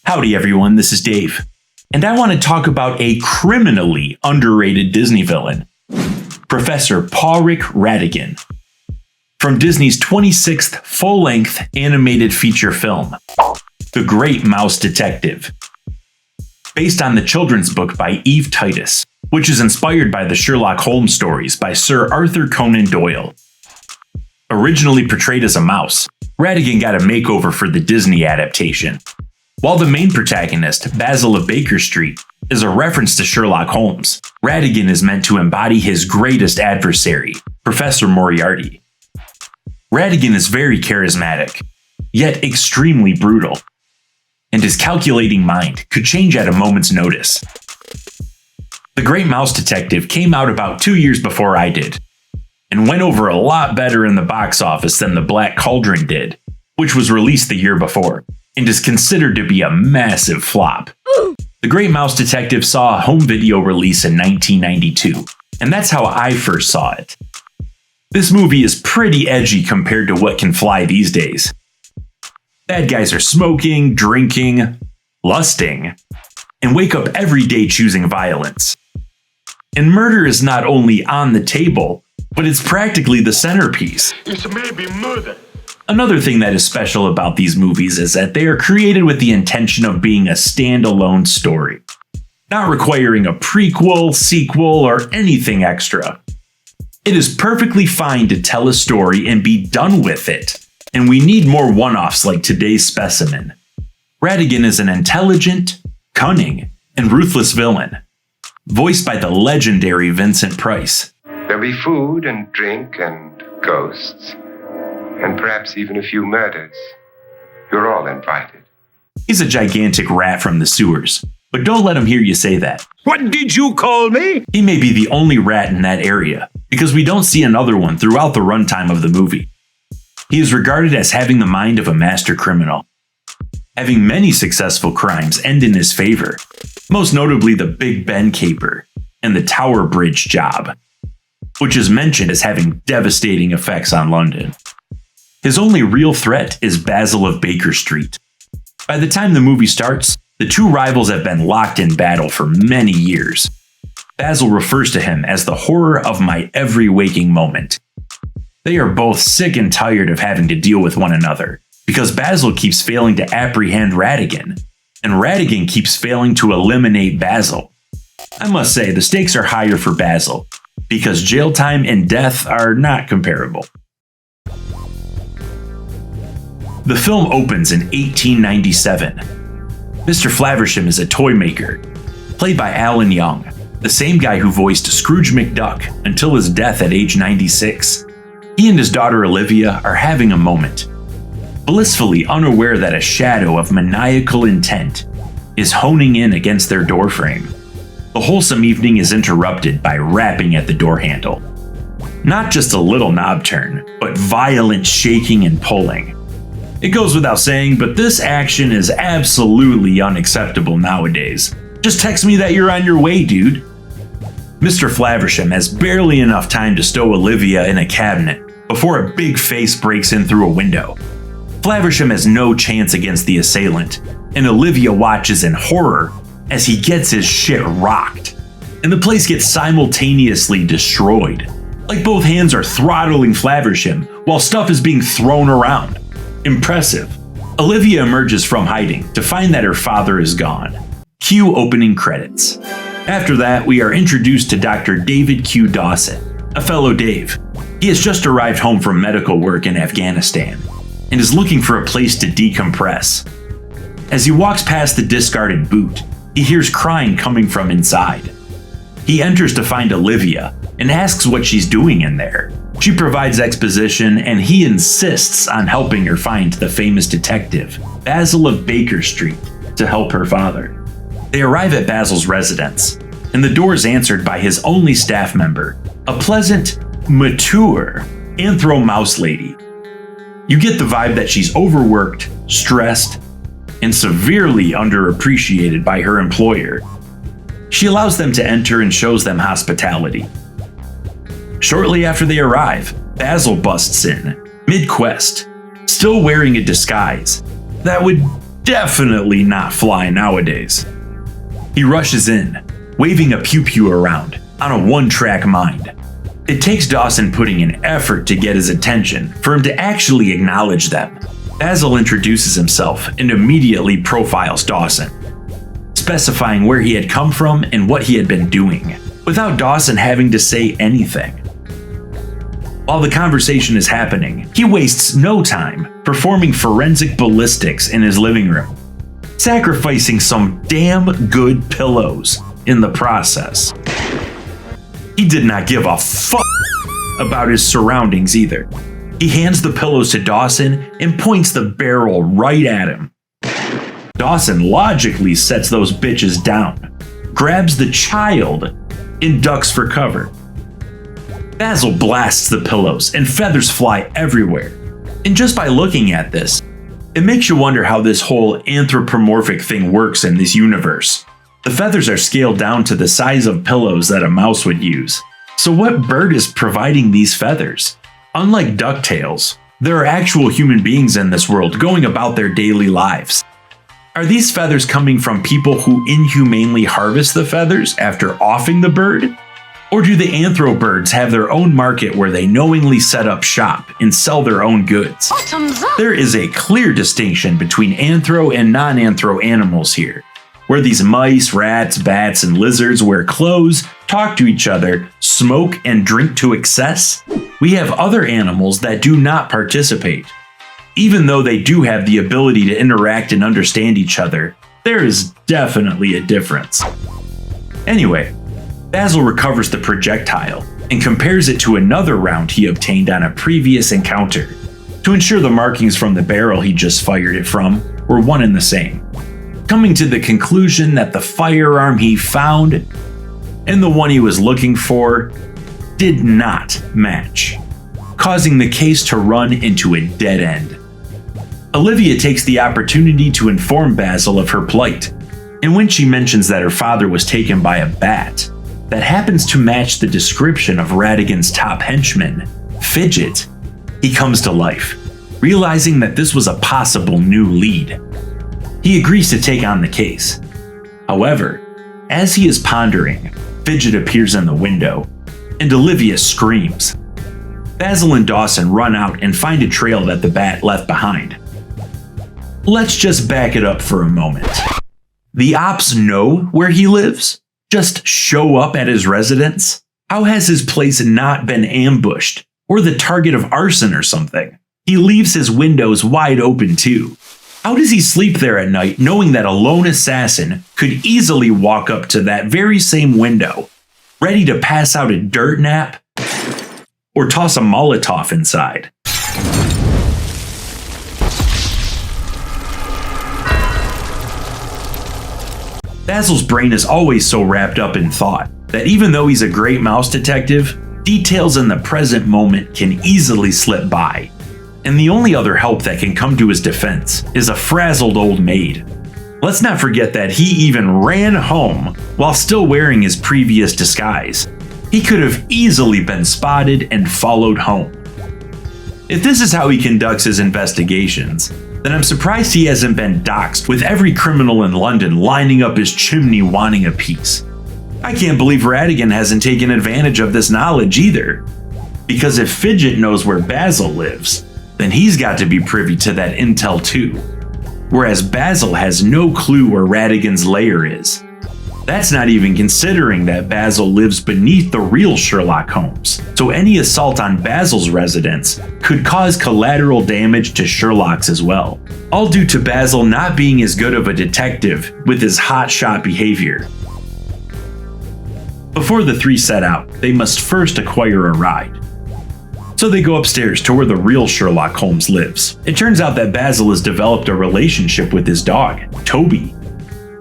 Howdy everyone, this is Dave, and I want to talk about a criminally underrated Disney villain, Professor Padraic Ratigan, from Disney's 26th full-length animated feature film, The Great Mouse Detective, based on the children's book by Eve Titus, which is inspired by the Sherlock Holmes stories by Sir Arthur Conan Doyle. Originally portrayed as a mouse, Ratigan got a makeover for the Disney adaptation. While the main protagonist, Basil of Baker Street, is a reference to Sherlock Holmes, Ratigan is meant to embody his greatest adversary, Professor Moriarty. Ratigan is very charismatic, yet extremely brutal, and his calculating mind could change at a moment's notice. The Great Mouse Detective came out about 2 years before I did, and went over a lot better in the box office than The Black Cauldron did, which was released the year before, and is considered to be a massive flop. The Great Mouse Detective saw a home video release in 1992, and that's how I first saw it. This movie is pretty edgy compared to what can fly these days. Bad guys are smoking, drinking, lusting, and wake up every day choosing violence. And murder is not only on the table, but it's practically the centerpiece. It's maybe murder. Another thing that is special about these movies is that they are created with the intention of being a standalone story, not requiring a prequel, sequel, or anything extra. It is perfectly fine to tell a story and be done with it, and we need more one-offs like today's specimen. Ratigan is an intelligent, cunning, and ruthless villain, voiced by the legendary Vincent Price. There'll be food and drink and ghosts, and perhaps even a few murders. You're all invited. He's a gigantic rat from the sewers, but don't let him hear you say that. What did you call me? He may be the only rat in that area, because we don't see another one throughout the runtime of the movie. He is regarded as having the mind of a master criminal, having many successful crimes end in his favor, most notably the Big Ben caper and the Tower Bridge job, which is mentioned as having devastating effects on London. His only real threat is Basil of Baker Street. By the time the movie starts, the two rivals have been locked in battle for many years. Basil refers to him as the horror of my every waking moment. They are both sick and tired of having to deal with one another, because Basil keeps failing to apprehend Ratigan, and Ratigan keeps failing to eliminate Basil. I must say, the stakes are higher for Basil, because jail time and death are not comparable. The film opens in 1897. Mr. Flaversham is a toy maker, played by Alan Young, the same guy who voiced Scrooge McDuck until his death at age 96. He and his daughter Olivia are having a moment, blissfully unaware that a shadow of maniacal intent is honing in against their doorframe. The wholesome evening is interrupted by rapping at the door handle. Not just a little knob turn, but violent shaking and pulling. It goes without saying, but this action is absolutely unacceptable nowadays. Just text me that you're on your way, dude. Mr. Flaversham has barely enough time to stow Olivia in a cabinet before a big face breaks in through a window. Flaversham has no chance against the assailant, and Olivia watches in horror as he gets his shit rocked, and the place gets simultaneously destroyed. Like both hands are throttling Flaversham while stuff is being thrown around. Impressive. Olivia emerges from hiding to find that her father is gone. Cue opening credits. After that, we are introduced to Dr. David Q. Dawson, a fellow Dave. He has just arrived home from medical work in Afghanistan and is looking for a place to decompress. As he walks past the discarded boot, he hears crying coming from inside. He enters to find Olivia and asks what she's doing in there. She provides exposition, and he insists on helping her find the famous detective, Basil of Baker Street, to help her father. They arrive at Basil's residence, and the door is answered by his only staff member, a pleasant, mature anthro mouse lady. You get the vibe that she's overworked, stressed, and severely underappreciated by her employer. She allows them to enter and shows them hospitality. Shortly after they arrive, Basil busts in, mid-quest, still wearing a disguise that would definitely not fly nowadays. He rushes in, waving a pew-pew around, on a one-track mind. It takes Dawson putting an effort to get his attention for him to actually acknowledge them. Basil introduces himself and immediately profiles Dawson, specifying where he had come from and what he had been doing, without Dawson having to say anything. While the conversation is happening, he wastes no time performing forensic ballistics in his living room, sacrificing some damn good pillows in the process. He did not give a fuck about his surroundings either. He hands the pillows to Dawson and points the barrel right at him. Dawson logically sets those bitches down, grabs the child, and ducks for cover. Basil blasts the pillows and feathers fly everywhere. And just by looking at this, it makes you wonder how this whole anthropomorphic thing works in this universe. The feathers are scaled down to the size of pillows that a mouse would use. So what bird is providing these feathers? Unlike DuckTales, there are actual human beings in this world going about their daily lives. Are these feathers coming from people who inhumanely harvest the feathers after offing the bird? Or do the anthro birds have their own market where they knowingly set up shop and sell their own goods? There is a clear distinction between anthro and non-anthro animals here, where these mice, rats, bats, and lizards wear clothes, talk to each other, smoke, and drink to excess. We have other animals that do not participate. Even though they do have the ability to interact and understand each other, there is definitely a difference. Anyway, Basil recovers the projectile and compares it to another round he obtained on a previous encounter to ensure the markings from the barrel he just fired it from were one and the same, coming to the conclusion that the firearm he found and the one he was looking for did not match, causing the case to run into a dead end. Olivia takes the opportunity to inform Basil of her plight, and when she mentions that her father was taken by a bat that happens to match the description of Ratigan's top henchman, Fidget, he comes to life, realizing that this was a possible new lead. He agrees to take on the case. However, as he is pondering, Fidget appears in the window, and Olivia screams. Basil and Dawson run out and find a trail that the bat left behind. Let's just back it up for a moment. The ops know where he lives? Just show up at his residence? How has his place not been ambushed or the target of arson or something? He leaves his windows wide open too. How does he sleep there at night knowing that a lone assassin could easily walk up to that very same window, ready to pass out a dirt nap or toss a Molotov inside? Basil's brain is always so wrapped up in thought that even though he's a great mouse detective, details in the present moment can easily slip by. And the only other help that can come to his defense is a frazzled old maid. Let's not forget that he even ran home while still wearing his previous disguise. He could have easily been spotted and followed home. If this is how he conducts his investigations, then I'm surprised he hasn't been doxxed with every criminal in London lining up his chimney wanting a piece. I can't believe Ratigan hasn't taken advantage of this knowledge either. Because if Fidget knows where Basil lives, then he's got to be privy to that intel too. Whereas Basil has no clue where Ratigan's lair is. That's not even considering that Basil lives beneath the real Sherlock Holmes, so any assault on Basil's residence could cause collateral damage to Sherlock's as well. All due to Basil not being as good of a detective with his hotshot behavior. Before the three set out, they must first acquire a ride. So they go upstairs to where the real Sherlock Holmes lives. It turns out that Basil has developed a relationship with his dog, Toby.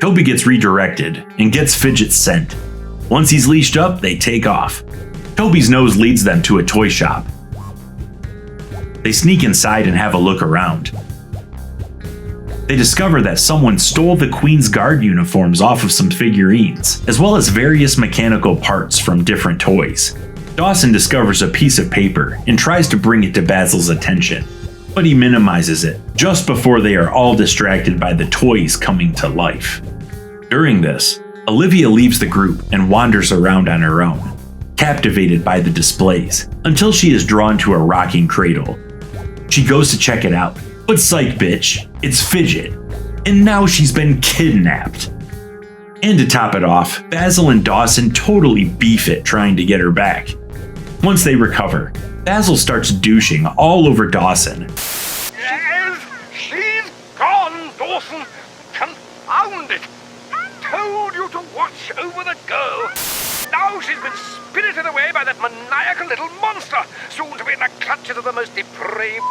Toby gets redirected and gets Fidget's scent. Once he's leashed up, they take off. Toby's nose leads them to a toy shop. They sneak inside and have a look around. They discover that someone stole the Queen's Guard uniforms off of some figurines, as well as various mechanical parts from different toys. Dawson discovers a piece of paper and tries to bring it to Basil's attention, but he minimizes it, just before they are all distracted by the toys coming to life. During this, Olivia leaves the group and wanders around on her own, captivated by the displays, until she is drawn to a rocking cradle. She goes to check it out, but psych bitch, it's Fidget, and now she's been kidnapped. And to top it off, Basil and Dawson totally beef it trying to get her back. Once they recover, Basil starts douching all over Dawson. Yes, she's gone, Dawson. Confound it. Told you to watch over the girl. Now she's been spirited away by that maniacal little monster, soon to be in the clutches of the most depraved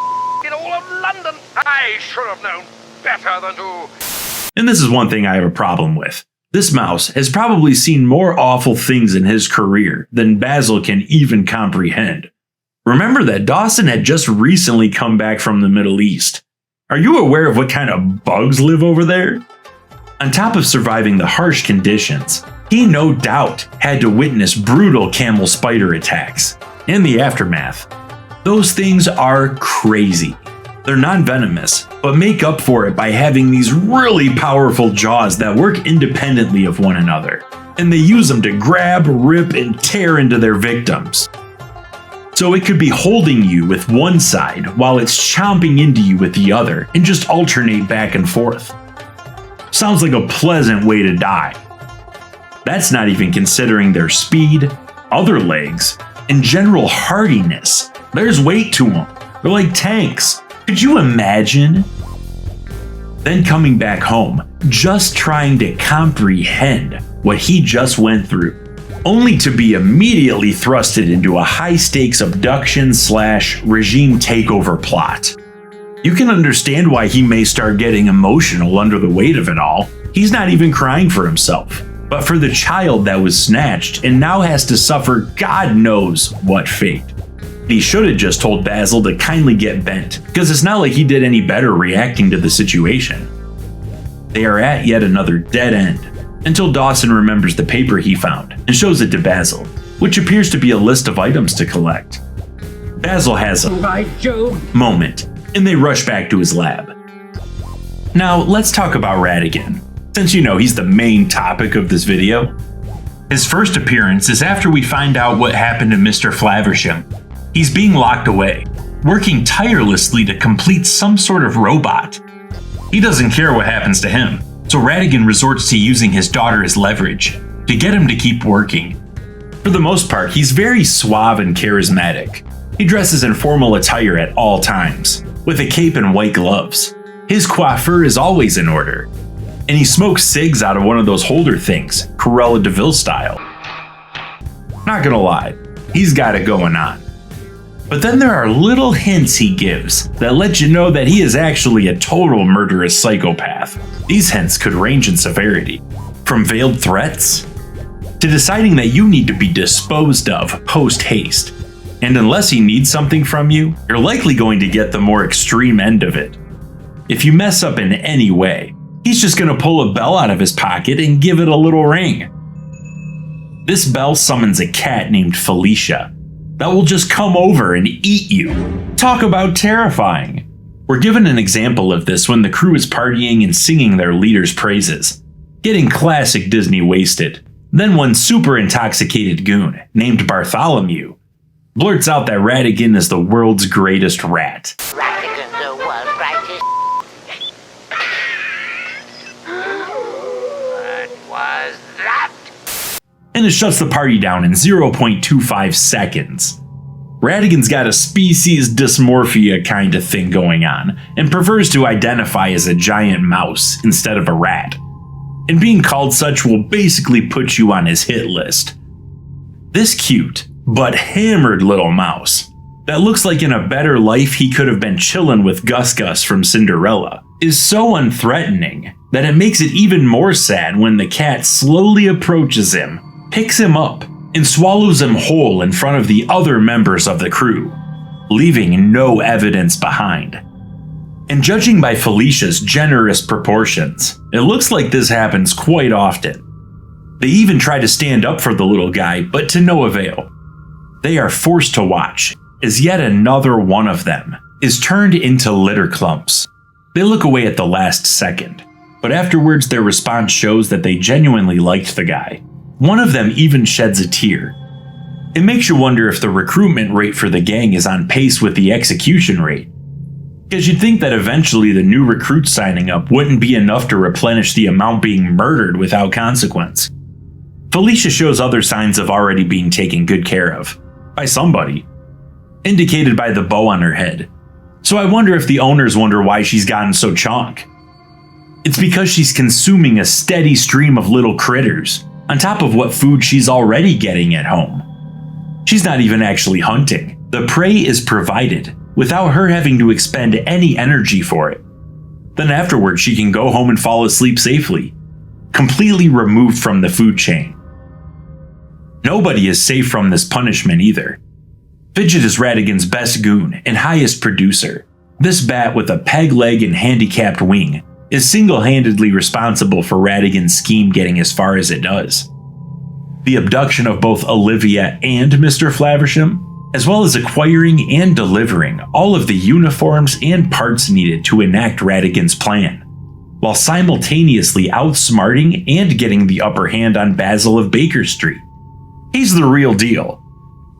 in all of London. I should have known better than to. And this is one thing I have a problem with. This mouse has probably seen more awful things in his career than Basil can even comprehend. Remember that Dawson had just recently come back from the Middle East. Are you aware of what kind of bugs live over there? On top of surviving the harsh conditions, he no doubt had to witness brutal camel spider attacks. In the aftermath, those things are crazy. They're non-venomous, but make up for it by having these really powerful jaws that work independently of one another, and they use them to grab, rip, and tear into their victims. So it could be holding you with one side while it's chomping into you with the other, and just alternate back and forth. Sounds like a pleasant way to die. That's not even considering their speed, other legs, and general hardiness. There's weight to them. They're like tanks. Could you imagine? Then coming back home, just trying to comprehend what he just went through, only to be immediately thrusted into a high-stakes abduction/regime takeover plot. You can understand why he may start getting emotional under the weight of it all. He's not even crying for himself, but for the child that was snatched and now has to suffer God knows what fate. He should have just told Basil to kindly get bent, because it's not like he did any better reacting to the situation. They are at yet another dead end, until Dawson remembers the paper he found and shows it to Basil, which appears to be a list of items to collect. Basil has a moment, and they rush back to his lab. Now, let's talk about Ratigan, since you know he's the main topic of this video. His first appearance is after we find out what happened to Mr. Flaversham. He's being locked away, working tirelessly to complete some sort of robot. He doesn't care what happens to him, so Ratigan resorts to using his daughter as leverage to get him to keep working. For the most part, he's very suave and charismatic. He dresses in formal attire at all times, with a cape and white gloves. His coiffure is always in order, and he smokes cigs out of one of those holder things, Cruella de Vil style. Not gonna lie, he's got it going on. But then there are little hints he gives that let you know that he is actually a total murderous psychopath. These hints could range in severity, from veiled threats to deciding that you need to be disposed of post-haste. And unless he needs something from you, you're likely going to get the more extreme end of it. If you mess up in any way, he's just going to pull a bell out of his pocket and give it a little ring. This bell summons a cat named Felicia that will just come over and eat you. Talk about terrifying. We're given an example of this when the crew is partying and singing their leader's praises, getting classic Disney wasted. Then one super intoxicated goon named Bartholomew blurts out that Ratigan is the world's greatest rat. Ratigan, the world's brightest. What was that? And it shuts the party down in 0.25 seconds. Ratigan's got a species dysmorphia kind of thing going on, and prefers to identify as a giant mouse instead of a rat. And being called such will basically put you on his hit list. This cute, but hammered little mouse, that looks like in a better life he could have been chillin' with Gus Gus from Cinderella, is so unthreatening that it makes it even more sad when the cat slowly approaches him, picks him up, and swallows him whole in front of the other members of the crew, leaving no evidence behind. And judging by Felicia's generous proportions, it looks like this happens quite often. They even try to stand up for the little guy, but to no avail. They are forced to watch as yet another one of them is turned into litter clumps. They look away at the last second, but afterwards their response shows that they genuinely liked the guy. One of them even sheds a tear. It makes you wonder if the recruitment rate for the gang is on pace with the execution rate. Because you'd think that eventually the new recruits signing up wouldn't be enough to replenish the amount being murdered without consequence. Felicia shows other signs of already being taken good care of. By somebody. Indicated by the bow on her head. So I wonder if the owners wonder why she's gotten so chonk. It's because she's consuming a steady stream of little critters, on top of what food she's already getting at home. She's not even actually hunting. The prey is provided, without her having to expend any energy for it. Then afterwards she can go home and fall asleep safely, completely removed from the food chain. Nobody is safe from this punishment either. Fidget is Ratigan's best goon and highest producer. This bat with a peg leg and handicapped wing is single-handedly responsible for Ratigan's scheme getting as far as it does. The abduction of both Olivia and Mr. Flaversham, as well as acquiring and delivering all of the uniforms and parts needed to enact Ratigan's plan, while simultaneously outsmarting and getting the upper hand on Basil of Baker Street. He's the real deal.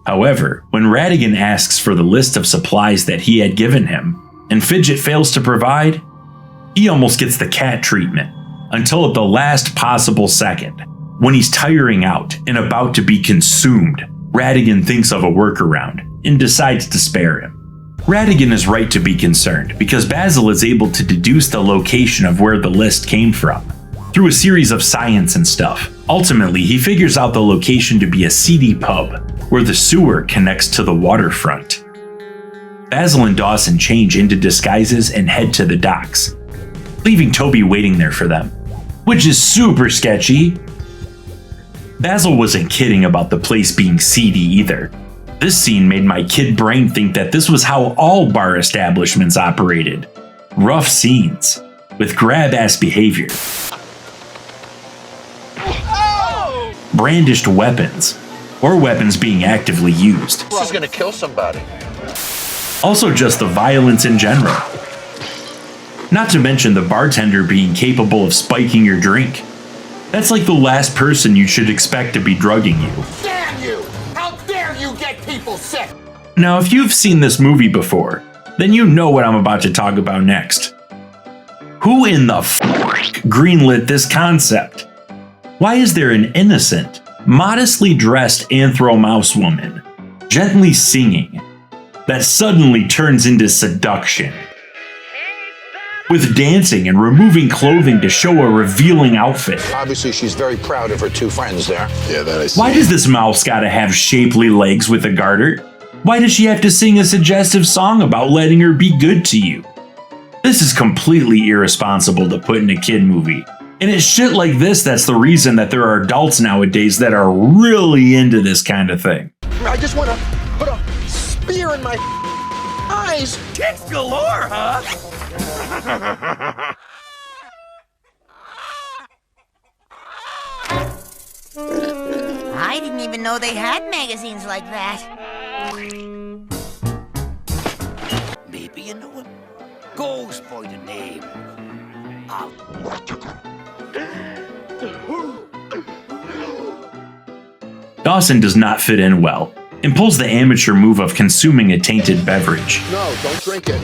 However, when Ratigan asks for the list of supplies that he had given him, and Fidget fails to provide, he almost gets the cat treatment, until at the last possible second, when he's tiring out and about to be consumed, Ratigan thinks of a workaround and decides to spare him. Ratigan is right to be concerned because Basil is able to deduce the location of where the list came from, through a series of science and stuff. Ultimately, he figures out the location to be a seedy pub, where the sewer connects to the waterfront. Basil and Dawson change into disguises and head to the docks, leaving Toby waiting there for them, which is super sketchy. Basil wasn't kidding about the place being seedy either. This scene made my kid brain think that this was how all bar establishments operated. Rough scenes, with grab-ass behavior. Brandished weapons, or weapons being actively used. This is gonna kill somebody. Also just the violence in general. Not to mention the bartender being capable of spiking your drink. That's like the last person you should expect to be drugging you. Damn you! How dare you get people sick! Now, if you've seen this movie before, then you know what I'm about to talk about next. Who in the f*** greenlit this concept? Why is there an innocent, modestly dressed anthro mouse woman, gently singing, that suddenly turns into seduction? With dancing and removing clothing to show a revealing outfit. Obviously, she's very proud of her two friends there. Yeah, that I see. Why does this mouse gotta have shapely legs with a garter? Why does she have to sing a suggestive song about letting her be good to you? This is completely irresponsible to put in a kid movie. And it's shit like this that's the reason that there are adults nowadays that are really into this kind of thing. I just want to put a spear in my eyes. Tits galore, huh? I didn't even know they had magazines like that. Maybe you know him. Goes by the name of... Dawson does not fit in well, and pulls the amateur move of consuming a tainted beverage. No, don't drink it.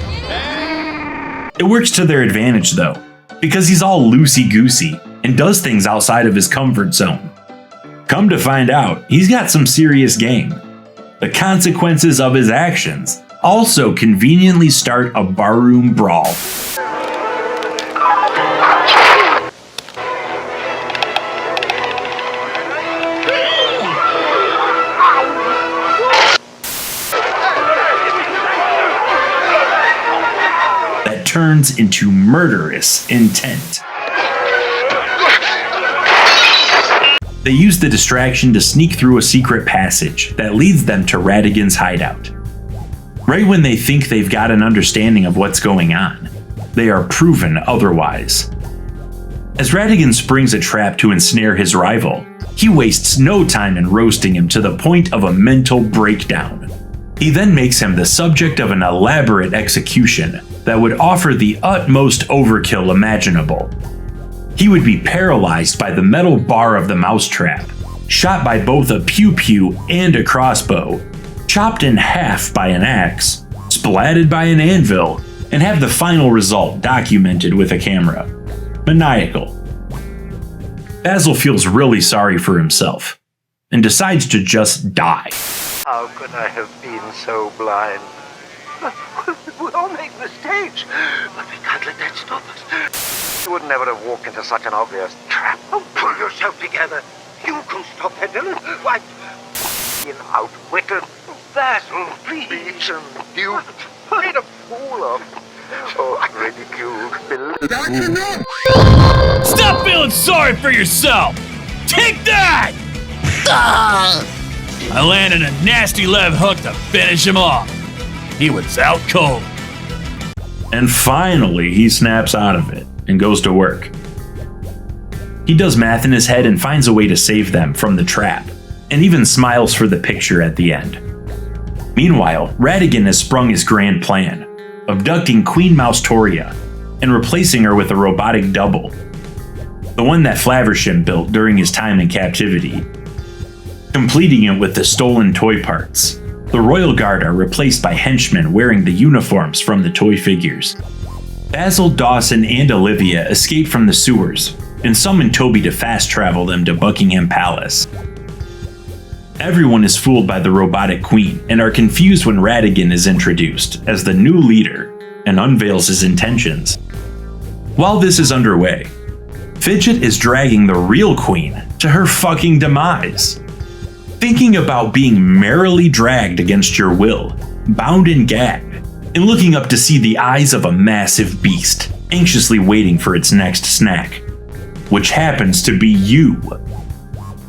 It works to their advantage though, because he's all loosey-goosey and does things outside of his comfort zone. Come to find out, he's got some serious game. The consequences of his actions also conveniently start a barroom brawl. That turns into murderous intent. They use the distraction to sneak through a secret passage that leads them to Ratigan's hideout. Right when they think they've got an understanding of what's going on, they are proven otherwise. As Ratigan springs a trap to ensnare his rival, he wastes no time in roasting him to the point of a mental breakdown. He then makes him the subject of an elaborate execution that would offer the utmost overkill imaginable. He would be paralyzed by the metal bar of the mousetrap, shot by both a pew-pew and a crossbow, chopped in half by an axe, splatted by an anvil, and have the final result documented with a camera. Maniacal. Basil feels really sorry for himself and decides to just die. How could I have been so blind? We all make mistakes, but we can't let that stop us. You would never have walked into such an obvious trap. Oh, pull yourself together. You can stop that villain. Why? Being outwitted. Basil, please. Beaten, duped, made a fool of. Oh, ridiculed, belittled. Stop feeling sorry for yourself! Take that! I landed a nasty left hook to finish him off. He was out cold. And finally, he snaps out of it and goes to work. He does math in his head and finds a way to save them from the trap, and even smiles for the picture at the end. Meanwhile, Ratigan has sprung his grand plan, abducting Queen Mousetoria and replacing her with a robotic double, the one that Flaversham built during his time in captivity. Completing it with the stolen toy parts, the Royal Guard are replaced by henchmen wearing the uniforms from the toy figures. Basil, Dawson, and Olivia escape from the sewers and summon Toby to fast travel them to Buckingham Palace. Everyone is fooled by the robotic queen and are confused when Ratigan is introduced as the new leader and unveils his intentions. While this is underway, Fidget is dragging the real queen to her fucking demise. Thinking about being merrily dragged against your will, bound and gagged, and looking up to see the eyes of a massive beast anxiously waiting for its next snack, which happens to be you.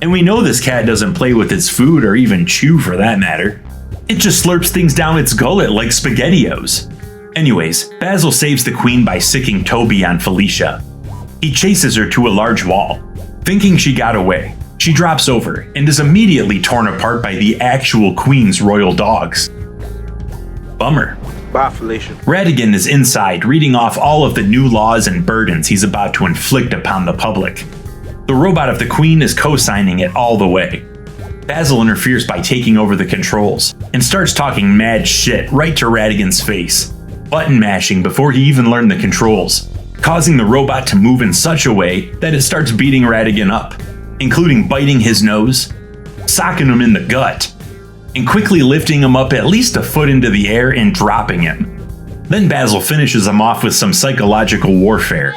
And we know this cat doesn't play with its food or even chew for that matter. It just slurps things down its gullet like SpaghettiOs. Anyways, Basil saves the queen by sicking Toby on Felicia. He chases her to a large wall. Thinking she got away, she drops over and is immediately torn apart by the actual queen's royal dogs. Bummer. Bye, Felicia. Ratigan is inside reading off all of the new laws and burdens he's about to inflict upon the public. The robot of the queen is co-signing it all the way. Basil interferes by taking over the controls and starts talking mad shit right to Ratigan's face, button mashing before he even learned the controls, causing the robot to move in such a way that it starts beating Ratigan up, including biting his nose, socking him in the gut, and quickly lifting him up at least a foot into the air and dropping him. Then Basil finishes him off with some psychological warfare.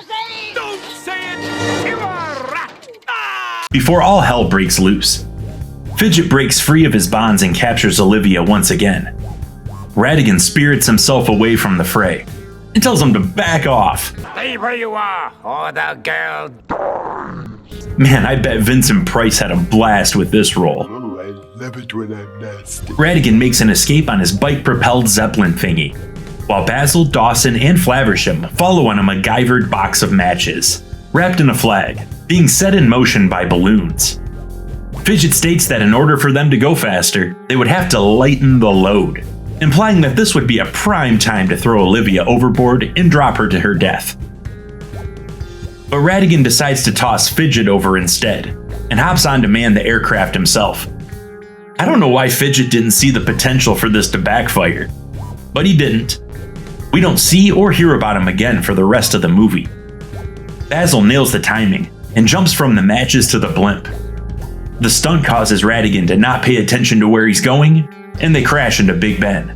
Don't say it! You are a rat! Ah! Before all hell breaks loose, Fidget breaks free of his bonds and captures Olivia once again. Ratigan spirits himself away from the fray and tells him to back off. Stay where you are, or the girl. Man, I bet Vincent Price had a blast with this role. Oh, I love it when I'm nasty. Ratigan makes an escape on his bike-propelled Zeppelin thingy, while Basil, Dawson, and Flaversham follow on a MacGyvered box of matches, wrapped in a flag, being set in motion by balloons. Fidget states that in order for them to go faster, they would have to lighten the load, implying that this would be a prime time to throw Olivia overboard and drop her to her death. But Ratigan decides to toss Fidget over instead, and hops on to man the aircraft himself. I don't know why Fidget didn't see the potential for this to backfire, but he didn't. We don't see or hear about him again for the rest of the movie. Basil nails the timing and jumps from the matches to the blimp. The stunt causes Ratigan to not pay attention to where he's going, and they crash into Big Ben.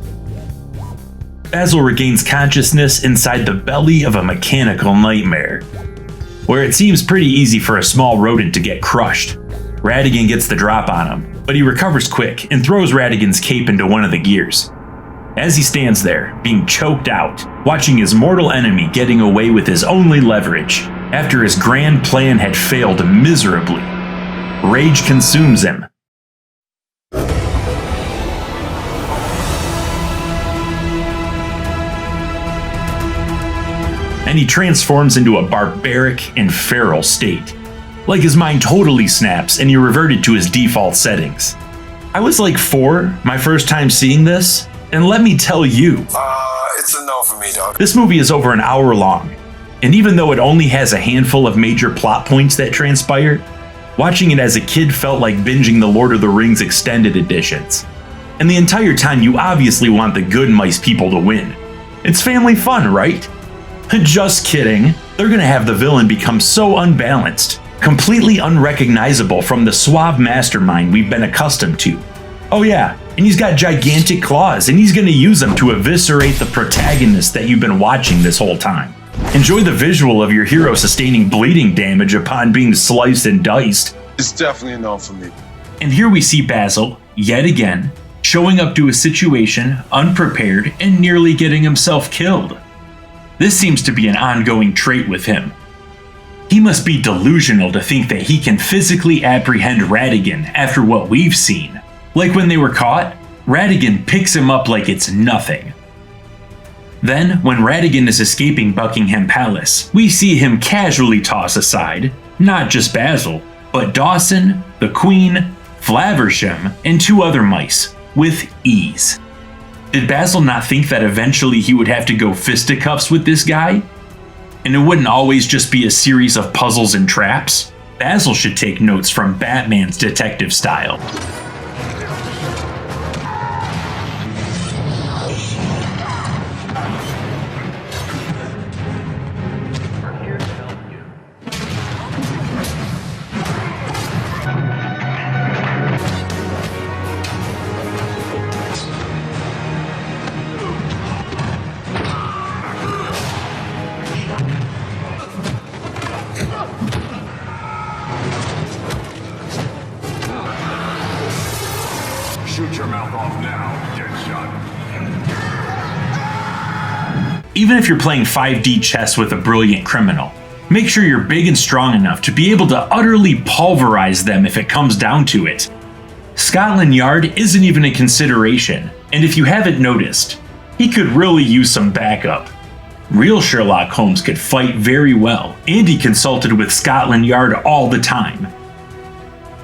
Basil regains consciousness inside the belly of a mechanical nightmare, where it seems pretty easy for a small rodent to get crushed. Ratigan gets the drop on him, but he recovers quick and throws Ratigan's cape into one of the gears. As he stands there, being choked out, watching his mortal enemy getting away with his only leverage, after his grand plan had failed miserably, rage consumes him. And he transforms into a barbaric and feral state. Like his mind totally snaps and he reverted to his default settings. I was like 4 my first time seeing this, And let me tell you, It's a no for me, dog. this movie is over an hour long. And even though it only has a handful of major plot points that transpire, watching it as a kid felt like binging the Lord of the Rings extended editions. And the entire time you obviously want the good mice people to win. It's family fun, right? Just kidding. They're gonna have the villain become so unbalanced, completely unrecognizable from the suave mastermind we've been accustomed to. Oh yeah, and he's got gigantic claws, and he's gonna use them to eviscerate the protagonist that you've been watching this whole time. Enjoy the visual of your hero sustaining bleeding damage upon being sliced and diced. It's definitely a no for me. And here we see Basil, yet again, showing up to a situation unprepared and nearly getting himself killed. This seems to be an ongoing trait with him. He must be delusional to think that he can physically apprehend Ratigan after what we've seen. Like when they were caught, Ratigan picks him up like it's nothing. Then, when Ratigan is escaping Buckingham Palace, we see him casually toss aside, not just Basil, but Dawson, the Queen, Flaversham, and 2 other mice, with ease. Did Basil not think that eventually he would have to go fisticuffs with this guy? And it wouldn't always just be a series of puzzles and traps? Basil should take notes from Batman's detective style. Shoot your mouth off now, Deadshot. Even if you're playing 5D chess with a brilliant criminal, make sure you're big and strong enough to be able to utterly pulverize them if it comes down to it. Scotland Yard isn't even a consideration, and if you haven't noticed, he could really use some backup. Real Sherlock Holmes could fight very well, and he consulted with Scotland Yard all the time.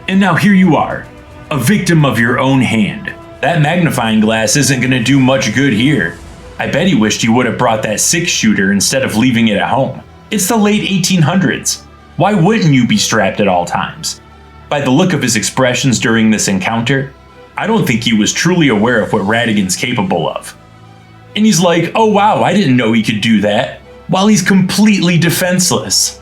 And now here you are, a victim of your own hand. That magnifying glass isn't gonna do much good here. I bet he wished he would have brought that 6-shooter instead of leaving it at home. It's the late 1800s. Why wouldn't you be strapped at all times? By the look of his expressions during this encounter, I don't think he was truly aware of what Ratigan's capable of. And he's like, oh wow, I didn't know he could do that, while he's completely defenseless.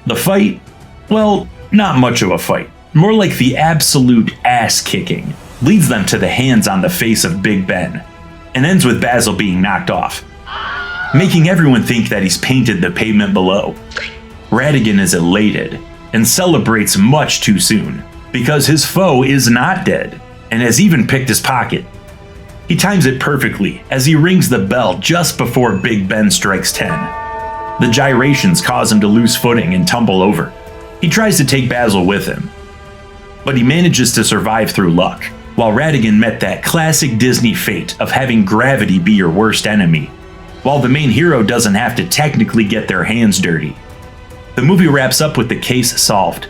The fight? Well, not much of a fight. More like the absolute ass-kicking, leads them to the hands on the face of Big Ben, and ends with Basil being knocked off, making everyone think that he's painted the pavement below. Ratigan is elated, and celebrates much too soon, because his foe is not dead, and has even picked his pocket. He times it perfectly as he rings the bell just before Big Ben strikes 10. The gyrations cause him to lose footing and tumble over. He tries to take Basil with him, but he manages to survive through luck, while Ratigan met that classic Disney fate of having gravity be your worst enemy, while the main hero doesn't have to technically get their hands dirty. The movie wraps up with the case solved,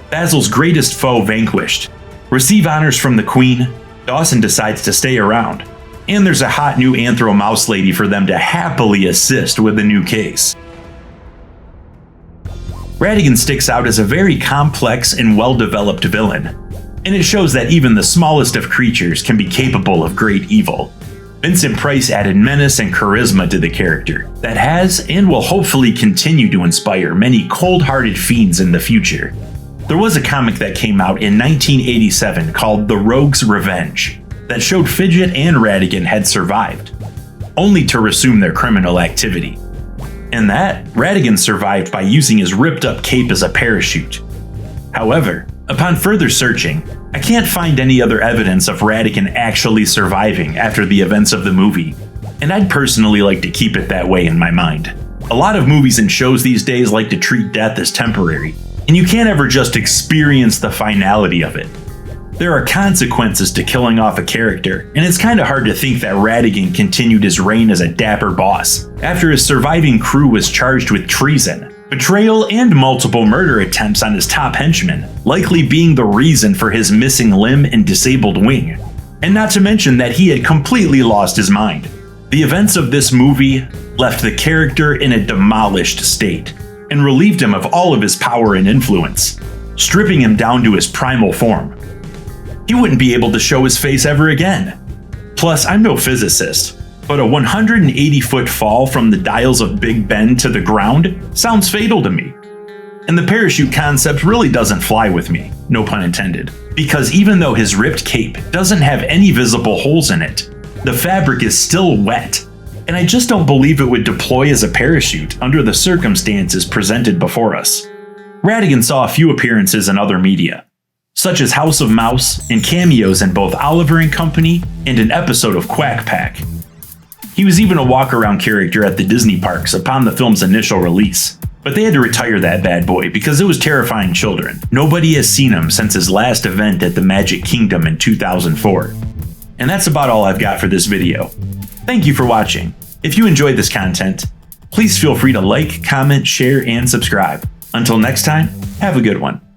Basil's greatest foe vanquished, receive honors from the Queen, Dawson decides to stay around, and there's a hot new anthro mouse lady for them to happily assist with the new case. Ratigan sticks out as a very complex and well-developed villain, and it shows that even the smallest of creatures can be capable of great evil. Vincent Price added menace and charisma to the character that has and will hopefully continue to inspire many cold-hearted fiends in the future. There was a comic that came out in 1987 called The Rogue's Revenge that showed Fidget and Ratigan had survived, only to resume their criminal activity. In that, Ratigan survived by using his ripped-up cape as a parachute. However, upon further searching, I can't find any other evidence of Ratigan actually surviving after the events of the movie, and I'd personally like to keep it that way in my mind. A lot of movies and shows these days like to treat death as temporary, and you can't ever just experience the finality of it. There are consequences to killing off a character, and it's kinda hard to think that Ratigan continued his reign as a dapper boss after his surviving crew was charged with treason, betrayal, and multiple murder attempts on his top henchman, likely being the reason for his missing limb and disabled wing. And not to mention that he had completely lost his mind. The events of this movie left the character in a demolished state and relieved him of all of his power and influence, stripping him down to his primal form. He wouldn't be able to show his face ever again. Plus, I'm no physicist, but a 180-foot fall from the dials of Big Ben to the ground sounds fatal to me. And the parachute concept really doesn't fly with me, no pun intended, because even though his ripped cape doesn't have any visible holes in it, the fabric is still wet, and I just don't believe it would deploy as a parachute under the circumstances presented before us. Ratigan saw a few appearances in other media, such as House of Mouse and cameos in both Oliver and Company and an episode of Quack Pack. He was even a walk-around character at the Disney parks upon the film's initial release, but they had to retire that bad boy because it was terrifying children. Nobody has seen him since his last event at the Magic Kingdom in 2004. And that's about all I've got for this video. Thank you for watching. If you enjoyed this content, please feel free to like, comment, share, and subscribe. Until next time, have a good one.